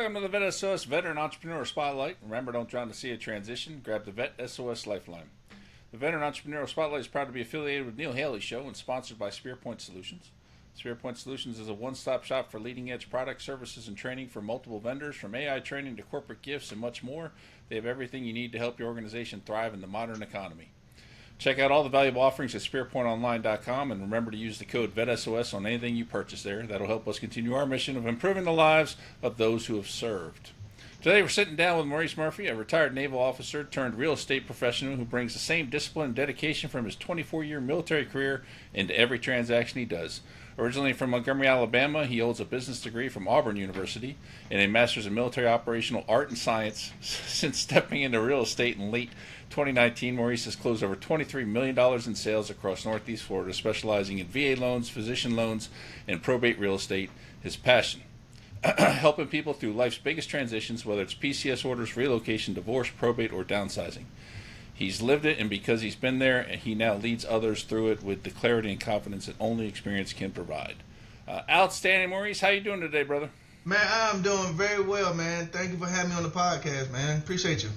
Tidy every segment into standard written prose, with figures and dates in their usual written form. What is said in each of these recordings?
Welcome to the VET S.O.S. Veteran Entrepreneurial Spotlight. Remember, don't drown to see a transition. Grab the VET S.O.S. Lifeline. The Veteran Entrepreneurial Spotlight is proud to be affiliated with Neil Haley's show and sponsored by SpearPoint Solutions. SpearPoint Solutions is a one-stop shop for leading-edge products, services, and training for multiple vendors, from AI training to corporate gifts and much more. They have everything you need to help your organization thrive in the modern economy. Check out all the valuable offerings at spearpointonline.com, and remember to use the code VETSOS on anything you purchase there. That'll help us continue our mission of improving the lives of those who have served. Today we're sitting down with Maurice Murphy, a retired naval officer turned real estate professional who brings the same discipline and dedication from his 24-year military career into every transaction he does. Originally from Montgomery, Alabama, he holds a business degree from Auburn University and a master's in military operational art and science. Since stepping into real estate in late 2019, Maurice has closed over $23 million in sales across Northeast Florida, specializing in VA loans, physician loans, and probate real estate. His passion, helping people through life's biggest transitions, whether it's PCS orders, relocation, divorce, probate, or downsizing. He's lived it, and because he's been there, he now leads others through it with the clarity and confidence that only experience can provide. Outstanding, Maurice. How you doing today, brother? Man, I'm doing very well, man. Thank you for having me on the podcast, man. Appreciate you.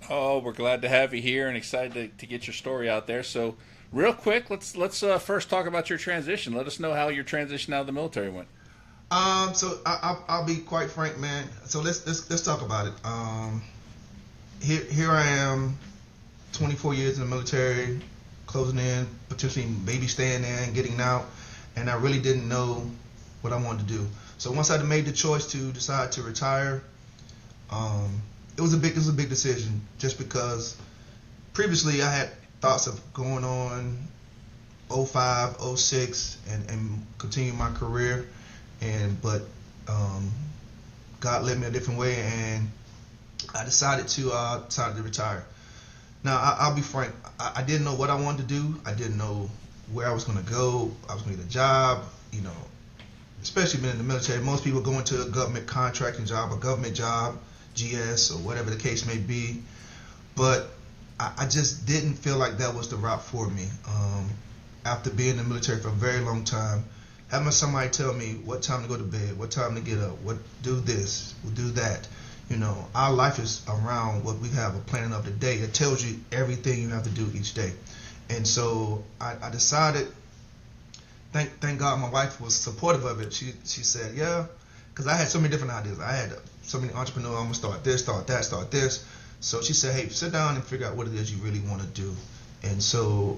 Oh, we're glad to have you here and excited to get your story out there. So, real quick, let's first talk about your transition. Let us know how your transition out of the military went. So I'll be quite frank, man. So let's talk about it. Here I am, 24 years in the military, closing in, potentially maybe staying there and getting out, and I really didn't know what I wanted to do. So once I made the choice to decide to retire, it was a big decision, just because previously I had thoughts of going on 05, 06 and continue my career, but God led me a different way, and I decided to retire. Now I'll be frank, I didn't know what I wanted to do. I didn't know where I was going to go. I was going to get a job, especially being in the military. Most people go into a government contracting job, a government job, GS or whatever the case may be, but I just didn't feel like that was the route for me. After being in the military for a very long time, having somebody tell me what time to go to bed, what time to get up, what do this, we'll do that. Our life is around what we have a planning of the day. It tells you everything you have to do each day. And so I decided, thank God my wife was supportive of it. She said, yeah, because I had so many different ideas. I had so many entrepreneurs. I'm going to start this, start that, start this. So she said, hey, sit down and figure out what it is you really want to do. And so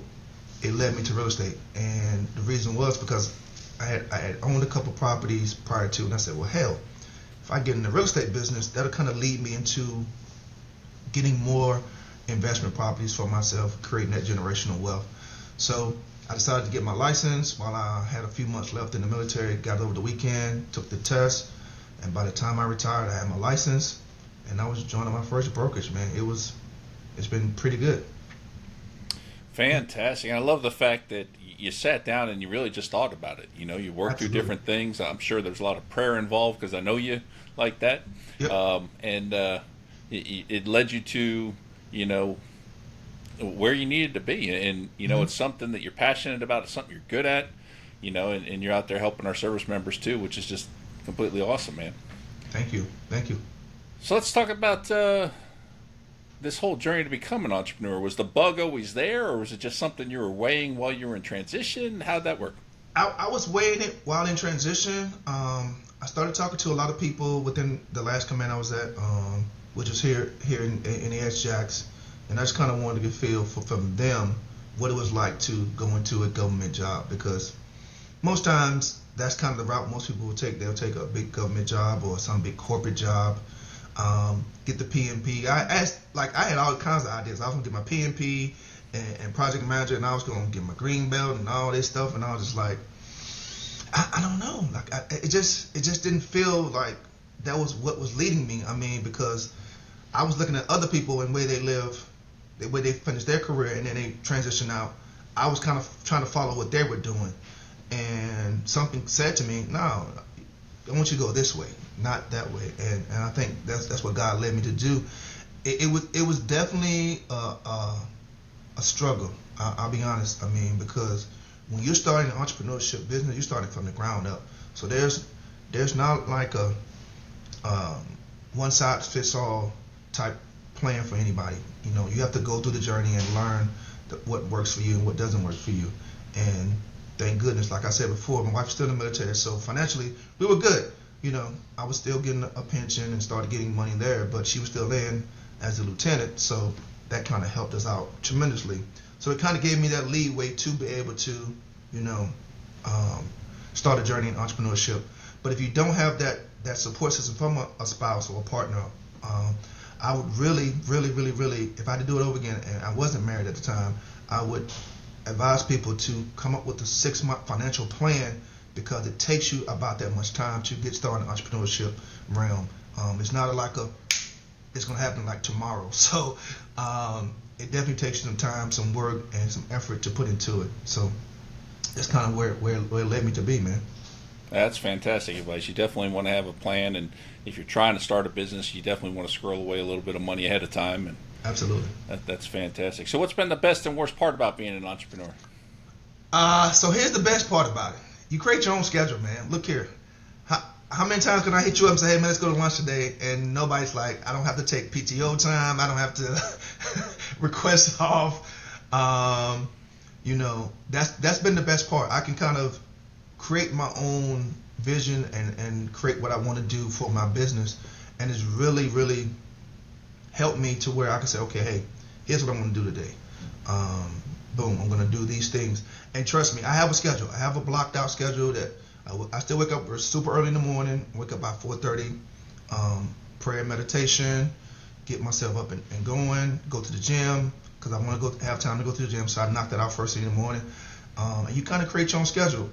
it led me to real estate. And the reason was because I had owned a couple properties prior to, and I said, well, hell, if I get in the real estate business, that'll kind of lead me into getting more investment properties for myself, creating that generational wealth. So I decided to get my license while I had a few months left in the military, got over the weekend, took the test, and by the time I retired, I had my license, and I was joining my first brokerage, man. It's been pretty good. Fantastic. I love the fact that you sat down and you really just thought about it. You worked Absolutely. through different things. I'm sure there's a lot of prayer involved because I know you like that. Yep. It led you to, where you needed to be. And, it's something that you're passionate about. It's something you're good at, and you're out there helping our service members too, which is just completely awesome, man. Thank you. So let's talk about this whole journey to become an entrepreneur. Was the bug always there, or was it just something you were weighing while you were in transition? How'd that work? I was weighing it while in transition. I started talking to a lot of people within the last command I was at, which is here in the S-Jacks, and I just kind of wanted to get a feel from them what it was like to go into a government job, because most times that's kind of the route most people will take. They'll take a big government job or some big corporate job, get the PMP. I had all kinds of ideas. I was going to get my PMP and project manager, and I was going to get my green belt and all this stuff, and I was just like, I don't know. It just didn't feel like that was what was leading me. I mean, because I was looking at other people and the way they live, the way they finish their career, and then they transition out. I was kind of trying to follow what they were doing, and something said to me, no, I want you to go this way, not that way. And I think that's what God led me to do. It was definitely a struggle. I'll be honest. I mean, because when you're starting an entrepreneurship business, you're starting from the ground up. So there's not like one size fits all type plan for anybody. You know, you have to go through the journey and learn what works for you and what doesn't work for you. And thank goodness, like I said before, my wife's still in the military, so financially we were good. You know, I was still getting a pension and started getting money there, but she was still in as a lieutenant, so that kind of helped us out tremendously. So it kind of gave me that leeway to be able to, you know, start a journey in entrepreneurship. But if you don't have that support system from a spouse or a partner, I would really, if I had to do it over again, and I wasn't married at the time, I would advise people to come up with a 6-month financial plan, because it takes you about that much time to get started in the entrepreneurship realm. It's not it's going to happen like tomorrow. So it definitely takes some time, some work, and some effort to put into it. So that's kind of where it led me to be, man. That's fantastic advice. You definitely want to have a plan, and if you're trying to start a business, you definitely want to squirrel away a little bit of money ahead of time. And absolutely. That's fantastic. So what's been the best and worst part about being an entrepreneur? So here's the best part about it. You create your own schedule, man. Look here. How many times can I hit you up and say, hey, man, let's go to lunch today? And nobody's like, I don't have to take PTO time. I don't have to request off. You know, that's been the best part. I can kind of create my own vision and create what I want to do for my business. And it's really helped me to where I can say, okay, hey, here's what I'm going to do today. Boom, I'm going to do these things. And trust me, I have a schedule. I have a blocked out schedule that I still wake up super early in the morning, wake up by 4:30, prayer, meditation, get myself up and going, go to the gym, because I want to have time to go to the gym, so I knock that out first thing in the morning. And you kind of create your own schedule.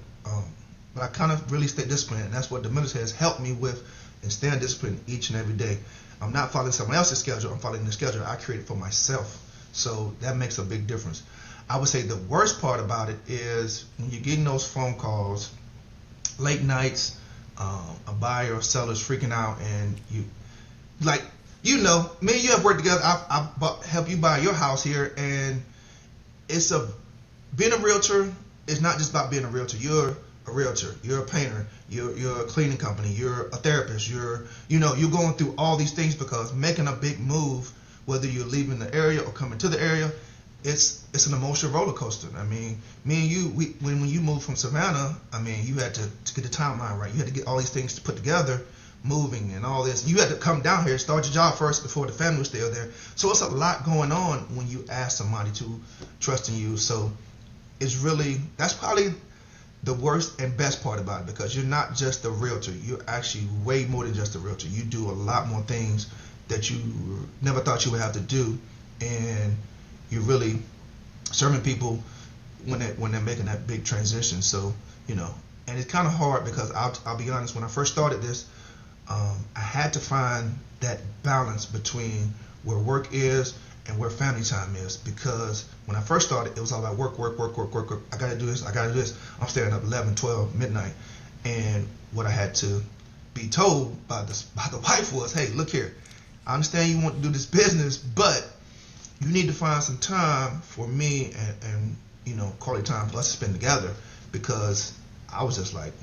But I kind of really stay disciplined, and that's what the military has helped me with, and staying disciplined each and every day. I'm not following someone else's schedule, I'm following the schedule I created for myself. So that makes a big difference. I would say the worst part about it is when you're getting those phone calls, late nights, a buyer or seller's freaking out, and you, like, you know, me and you have worked together. I help you buy your house here, and being a realtor is not just about being a realtor. You're a realtor, you're a painter, you're a cleaning company, you're a therapist, you're going through all these things, because making a big move, whether you're leaving the area or coming to the area, it's an emotional roller coaster. I mean, me and you, when you moved from Savannah, I mean, you had to get the timeline right. You had to get all these things to put together, moving and all this. You had to come down here, start your job first before the family was still there. So it's a lot going on when you ask somebody to trust in you. So that's probably the worst and best part about it, because you're not just a realtor. You're actually way more than just a realtor. You do a lot more things that you never thought you would have to do, and you're really serving people when they're making that big transition. So, you know, and it's kind of hard, because I'll be honest, when I first started this, I had to find that balance between where work is and where family time is, because when I first started, it was all about work. I gotta do this. I'm staying up 11, 12, midnight. And what I had to be told by the wife was, hey, look here, I understand you want to do this business, but you need to find some time for me and you know, quality time for us to spend together, because I was just like,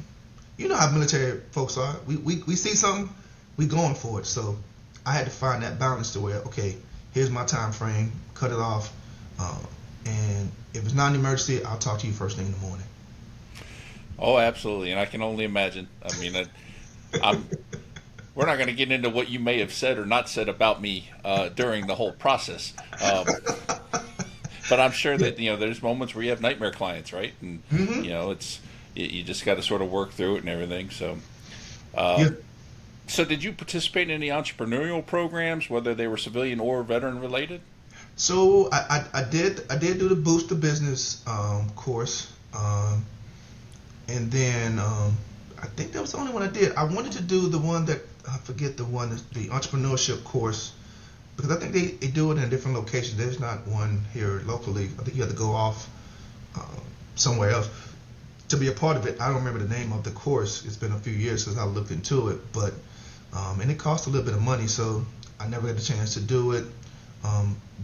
you know how military folks are. We see something, we going for it. So I had to find that balance to where, okay, here's my time frame, cut it off, and if it's not an emergency, I'll talk to you first thing in the morning. Oh, absolutely, and I can only imagine. I mean, we're not going to get into what you may have said or not said about me during the whole process, but I'm sure that, you know, there's moments where you have nightmare clients, right? And you know, you just got to sort of work through it and everything. So, So did you participate in any entrepreneurial programs, whether they were civilian or veteran related? So I did do the Boost the Business course, and then I think that was the only one I did. I wanted to do the one that, I forget the one, the entrepreneurship course, because I think they do it in a different location. There's not one here locally. I think you have to go off somewhere else to be a part of it. I don't remember the name of the course. It's been a few years since I looked into it, but and it cost a little bit of money, so I never had the chance to do it.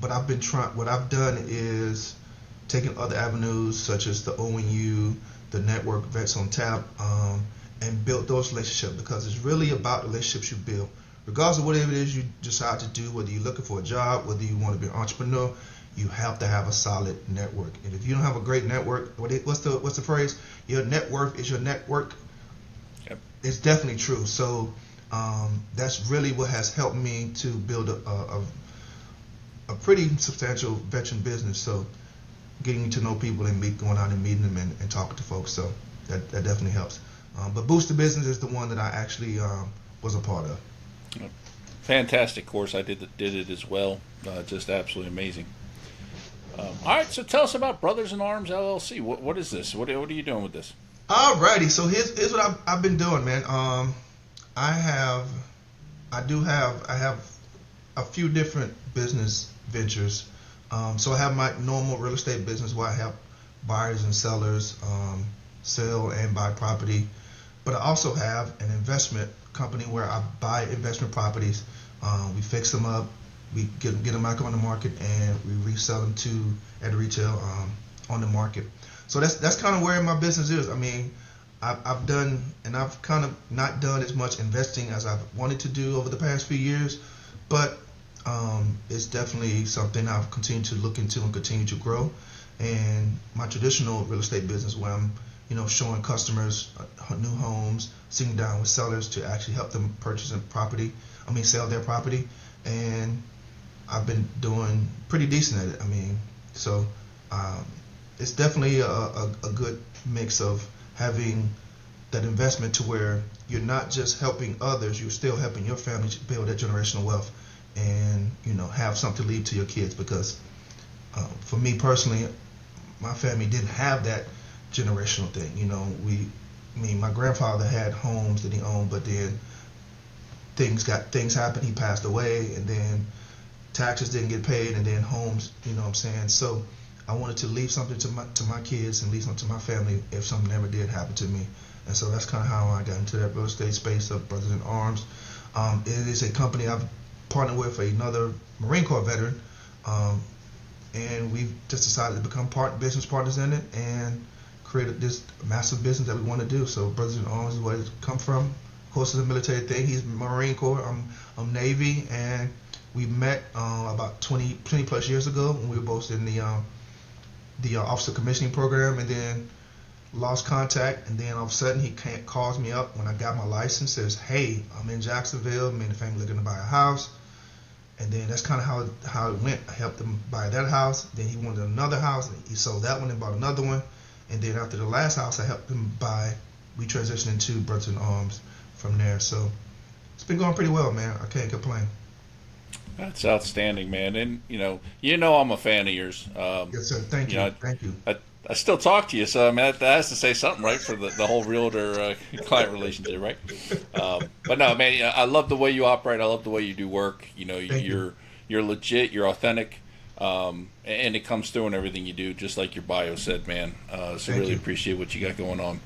But I've been trying. What I've done is taken other avenues such as the ONU, the network, Vets on Tap, and built those relationships, because it's really about the relationships you build. regardless of whatever it is you decide to do, whether you're looking for a job, whether you want to be an entrepreneur, you have to have a solid network. And if you don't have a great network, what's the phrase? Your net worth is your network. Yep. It's definitely true. So that's really what has helped me to build a pretty substantial veteran business. So getting to know people and going out and meeting them and talking to folks. So that definitely helps. But Boost the Business is the one that I actually was a part of. Fantastic course. I did it as well. Just absolutely amazing. All right, so tell us about Brothers in Arms LLC. What is this? What are you doing with this? Alrighty, so here's what I've been doing, man. I have a few different business ventures. So I have my normal real estate business where I help buyers and sellers sell and buy property. But I also have an investment company where I buy investment properties. We fix them up, we get them back on the market, and we resell them at retail on the market. So that's kind of where my business is. I mean, I've done, and I've kind of not done as much investing as I've wanted to do over the past few years, but it's definitely something I've continued to look into and continue to grow. And my traditional real estate business, where I'm showing customers new homes, sitting down with sellers to actually help them sell their property, and I've been doing pretty decent at it. I mean, so it's definitely a good mix of having that investment to where you're not just helping others, you're still helping your family build that generational wealth and have something to leave to your kids. Because for me personally, my family didn't have that generational thing. My grandfather had homes that he owned, but then things happened. He passed away, and then taxes didn't get paid, and then homes. You know what I'm saying? So I wanted to leave something to my kids and leave something to my family if something ever did happen to me. And so that's kind of how I got into that real estate space of Brothers in Arms. It is a company I've partnered with another Marine Corps veteran, and we've just decided to become business partners in it and created this massive business that we want to do. So Brothers in Arms is where it's come from. Of course, it's a military thing. He's Marine Corps, I'm Navy, and we met about 20 plus years ago when we were both in the officer commissioning program, and then lost contact. And then all of a sudden he calls me up when I got my license, says, "Hey, I'm in Jacksonville, me and the family looking to buy a house." And then that's kind of how it went. I helped him buy that house. Then he wanted another house, and he sold that one and bought another one. And then after the last house I helped him buy, we transitioned into Brothers in Arms from there. So it's been going pretty well, man. I can't complain. That's outstanding, man. And I'm a fan of yours. Yes, sir. Thank you. Thank you. I still talk to you, so I mean that has to say something, right, for the whole realtor client relationship, right? But no, man, I love the way you operate. I love the way you do work. You're legit. You're authentic, and it comes through in everything you do, just like your bio said, man. So really appreciate what you got going on.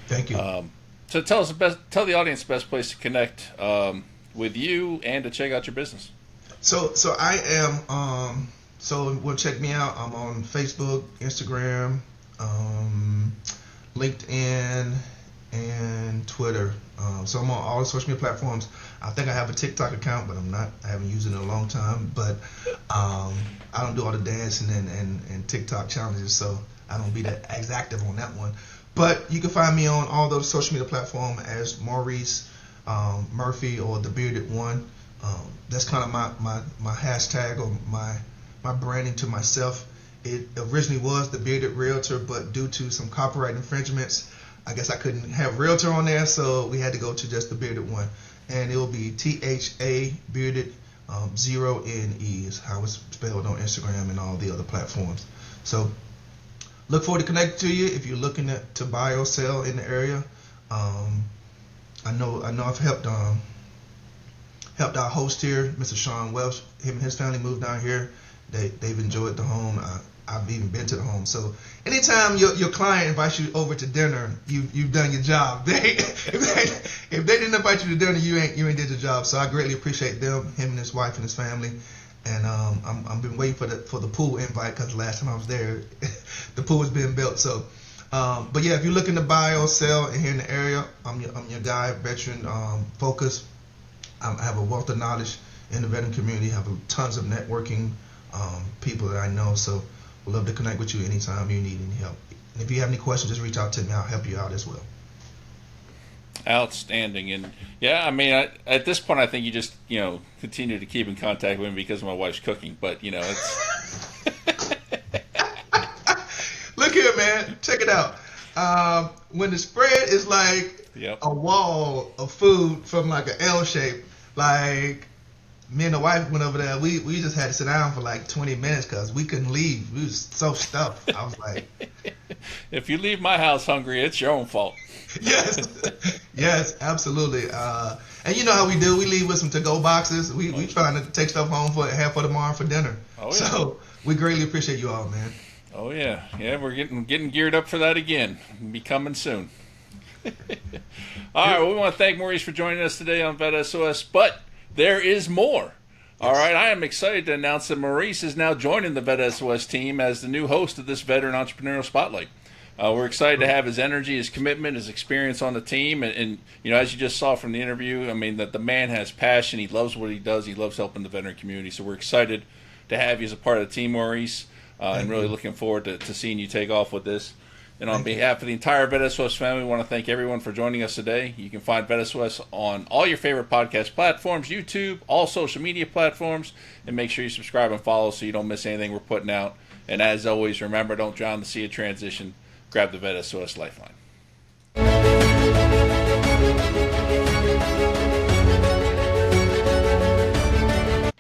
Thank you. So tell the audience the best place to connect with you and to check out your business. So I am. So well, check me out. I'm on Facebook, Instagram, LinkedIn, and Twitter. So I'm on all the social media platforms. I think I have a TikTok account, but I haven't used it in a long time. But I don't do all the dancing and TikTok challenges, so I don't be that as active on that one. But you can find me on all those social media platforms as Maurice Murphy or the Bearded One. That's kind of my hashtag or my branding to myself. It originally was the Bearded Realtor, but due to some copyright infringements, I guess I couldn't have Realtor on there, so we had to go to just the Bearded One. And it will be THA Bearded 0NE is how it's spelled on Instagram and all the other platforms. So look forward to connecting to you if you're looking to buy or sell in the area. I know I've helped our host here, Mr. Shawn Welsh. Him and his family moved down here. They've enjoyed the home. I've even been to the home. So anytime your client invites you over to dinner, you've done your job. If they didn't invite you to dinner, you ain't did your job. So I greatly appreciate them, him and his wife and his family. And I've been waiting for the pool invite because the last time I was there, the pool was being built. So, but yeah, if you're looking to buy or sell here in the area, I'm your guy, veteran focused. I have a wealth of knowledge in the veteran community. I have tons of networking people that I know. So we'd love to connect with you anytime you need any help. And if you have any questions, just reach out to me. I'll help you out as well. Outstanding. And yeah, I mean, at this point, I think you just, continue to keep in contact with me because of my wife's cooking. But, it's. Look here, man. Check it out. When the spread is like a wall of food from like an L shape, like me and the wife went over there. We just had to sit down for like 20 minutes because we couldn't leave. We was so stuffed. I was like, if you leave my house hungry, it's your own fault. Yes, absolutely. And you know how we do. We leave with some to-go boxes. We trying to take stuff home for tomorrow for dinner. Oh, yeah. So we greatly appreciate you all, man. Oh yeah, we're getting geared up for that again. It'll be coming soon. All right, well, we want to thank Maurice for joining us today on VET S.O.S, but there is more. All right, I am excited to announce that Maurice is now joining the VET S.O.S team as the new host of this Veteran Entrepreneurial Spotlight. We're excited to have his energy, his commitment, his experience on the team, and as you just saw from the interview, I mean that the man has passion. He loves what he does. He loves helping the veteran community. So we're excited to have you as a part of the team, Maurice. And really looking forward to seeing you take off with this. And on behalf of the entire VET S.O.S family, we want to thank everyone for joining us today. You can find VET S.O.S on all your favorite podcast platforms, YouTube, all social media platforms, and make sure you subscribe and follow so you don't miss anything we're putting out. And as always, remember, don't drown in the sea of transition. Grab the VET S.O.S Lifeline.